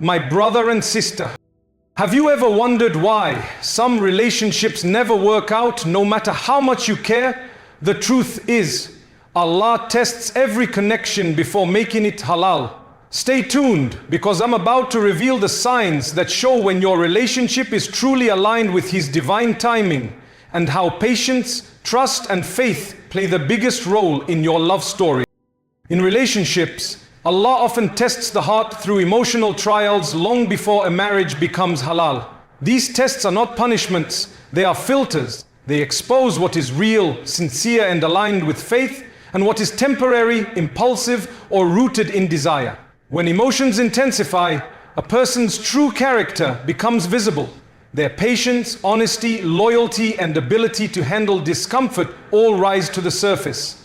My brother and sister, have you ever wondered why some relationships never work out no matter how much you care? The truth is, Allah tests every connection before making it halal. Stay tuned, because I'm about to reveal the signs that show when your relationship is truly aligned with His divine timing, and how patience, trust and faith play the biggest role in your love story. In relationships, Allah often tests the heart through emotional trials long before a marriage becomes halal. These tests are not punishments, they are filters. They expose what is real, sincere and aligned with faith, and what is temporary, impulsive or rooted in desire. When emotions intensify, a person's true character becomes visible. Their patience, honesty, loyalty and ability to handle discomfort all rise to the surface.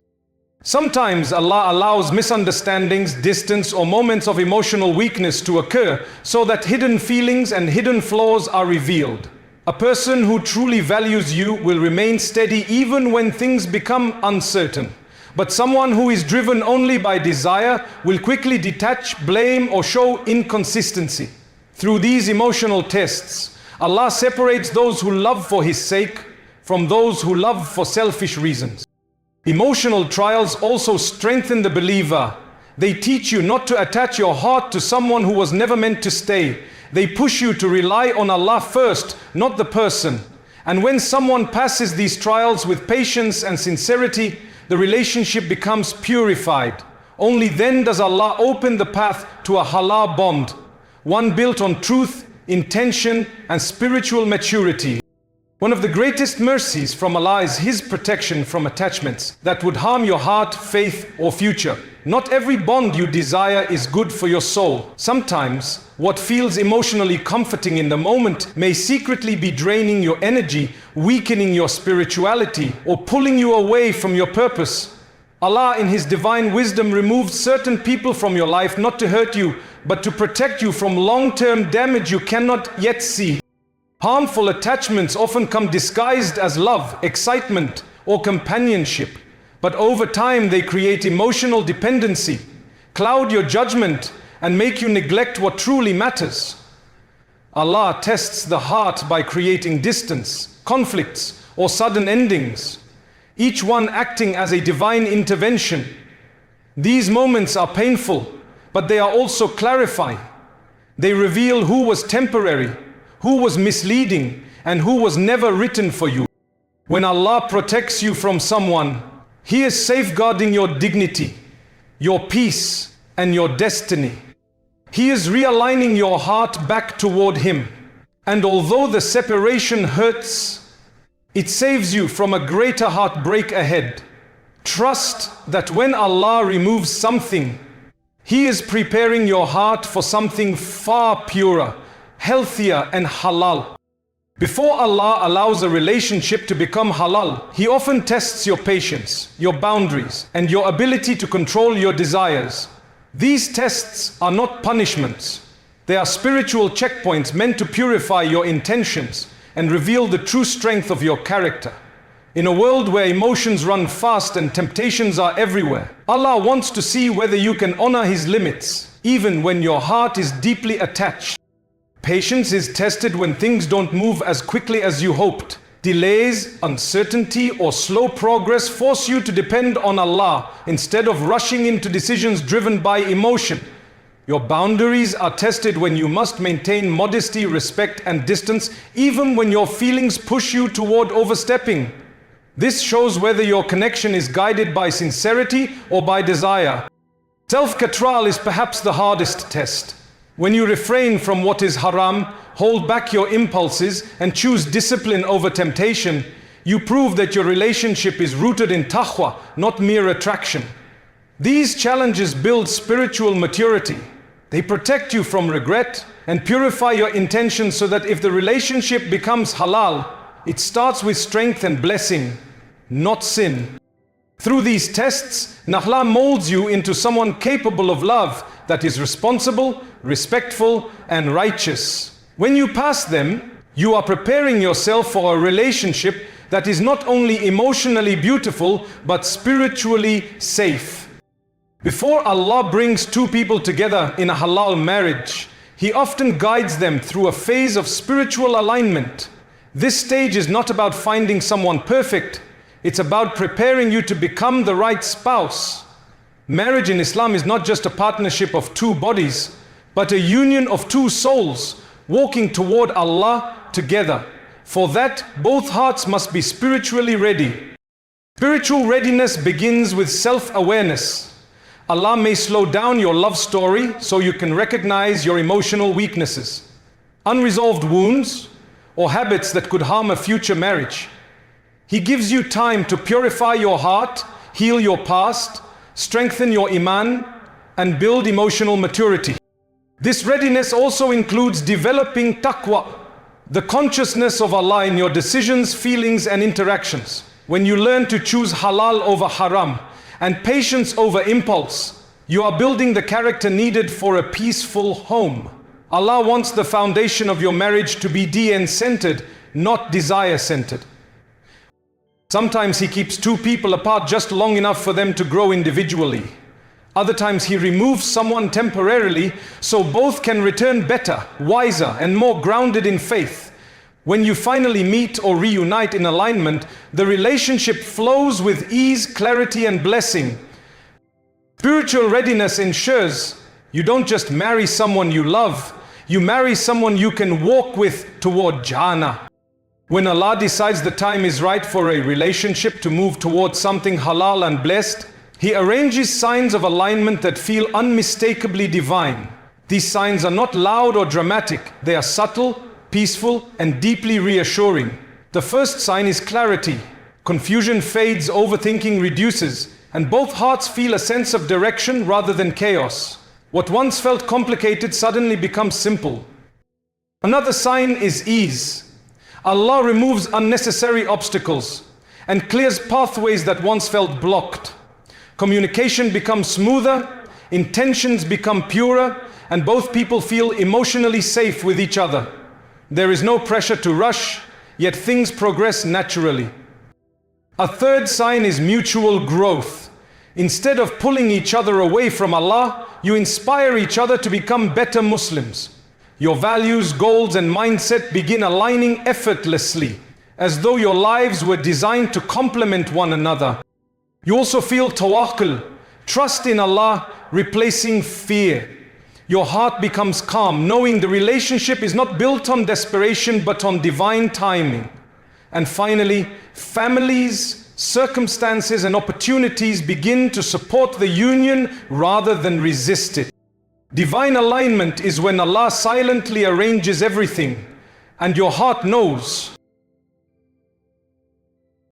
Sometimes Allah allows misunderstandings, distance or moments of emotional weakness to occur so that hidden feelings and hidden flaws are revealed. A person who truly values you will remain steady even when things become uncertain. But someone who is driven only by desire will quickly detach, blame or show inconsistency. Through these emotional tests, Allah separates those who love for His sake from those who love for selfish reasons. Emotional trials also strengthen the believer. They teach you not to attach your heart to someone who was never meant to stay. They push you to rely on Allah first, not the person. And when someone passes these trials with patience and sincerity, the relationship becomes purified. Only then does Allah open the path to a halal bond, one built on truth, intention and spiritual maturity. One of the greatest mercies from Allah is His protection from attachments that would harm your heart, faith or future. Not every bond you desire is good for your soul. Sometimes, what feels emotionally comforting in the moment may secretly be draining your energy, weakening your spirituality, or pulling you away from your purpose. Allah in His divine wisdom removed certain people from your life not to hurt you, but to protect you from long-term damage you cannot yet see. Harmful attachments often come disguised as love, excitement, or companionship. But over time they create emotional dependency, cloud your judgment, and make you neglect what truly matters. Allah tests the heart by creating distance, conflicts, or sudden endings, each one acting as a divine intervention. These moments are painful, but they are also clarifying. They reveal who was temporary, who was misleading, and who was never written for you. When Allah protects you from someone, He is safeguarding your dignity, your peace, and your destiny. He is realigning your heart back toward Him. And although the separation hurts, it saves you from a greater heartbreak ahead. Trust that when Allah removes something, He is preparing your heart for something far purer, healthier and halal. Before Allah allows a relationship to become halal, He often tests your patience, your boundaries, and your ability to control your desires. These tests are not punishments. They are spiritual checkpoints meant to purify your intentions and reveal the true strength of your character. In a world where emotions run fast and temptations are everywhere, Allah wants to see whether you can honor His limits, even when your heart is deeply attached. Patience is tested when things don't move as quickly as you hoped. Delays, uncertainty, or slow progress force you to depend on Allah instead of rushing into decisions driven by emotion. Your boundaries are tested when you must maintain modesty, respect, and distance, even when your feelings push you toward overstepping. This shows whether your connection is guided by sincerity or by desire. Self-control is perhaps the hardest test. When you refrain from what is haram, hold back your impulses, and choose discipline over temptation, you prove that your relationship is rooted in taqwa, not mere attraction. These challenges build spiritual maturity. They protect you from regret and purify your intentions so that if the relationship becomes halal, it starts with strength and blessing, not sin. Through these tests, Allah molds you into someone capable of love that is responsible, respectful, and righteous. When you pass them, you are preparing yourself for a relationship that is not only emotionally beautiful, but spiritually safe. Before Allah brings two people together in a halal marriage, He often guides them through a phase of spiritual alignment. This stage is not about finding someone perfect, it's about preparing you to become the right spouse. Marriage in Islam is not just a partnership of two bodies, but a union of two souls walking toward Allah together. For that, both hearts must be spiritually ready. Spiritual readiness begins with self-awareness. Allah may slow down your love story so you can recognize your emotional weaknesses, unresolved wounds, or habits that could harm a future marriage. He gives you time to purify your heart, heal your past, strengthen your iman, and build emotional maturity. This readiness also includes developing taqwa, the consciousness of Allah in your decisions, feelings, and interactions. When you learn to choose halal over haram and patience over impulse, you are building the character needed for a peaceful home. Allah wants the foundation of your marriage to be deen-centered, not desire-centered. Sometimes He keeps two people apart just long enough for them to grow individually. Other times He removes someone temporarily so both can return better, wiser, and more grounded in faith. When you finally meet or reunite in alignment, the relationship flows with ease, clarity, and blessing. Spiritual readiness ensures you don't just marry someone you love, you marry someone you can walk with toward Jannah. When Allah decides the time is right for a relationship to move towards something halal and blessed, He arranges signs of alignment that feel unmistakably divine. These signs are not loud or dramatic, they are subtle, peaceful, and deeply reassuring. The first sign is clarity. Confusion fades, overthinking reduces, and both hearts feel a sense of direction rather than chaos. What once felt complicated suddenly becomes simple. Another sign is ease. Allah removes unnecessary obstacles and clears pathways that once felt blocked. Communication becomes smoother, intentions become purer, and both people feel emotionally safe with each other. There is no pressure to rush, yet things progress naturally. A third sign is mutual growth. Instead of pulling each other away from Allah, you inspire each other to become better Muslims. Your values, goals, and mindset begin aligning effortlessly, as though your lives were designed to complement one another. You also feel tawakkul, trust in Allah, replacing fear. Your heart becomes calm, knowing the relationship is not built on desperation but on divine timing. And finally, families, circumstances, and opportunities begin to support the union rather than resist it. Divine alignment is when Allah silently arranges everything, and your heart knows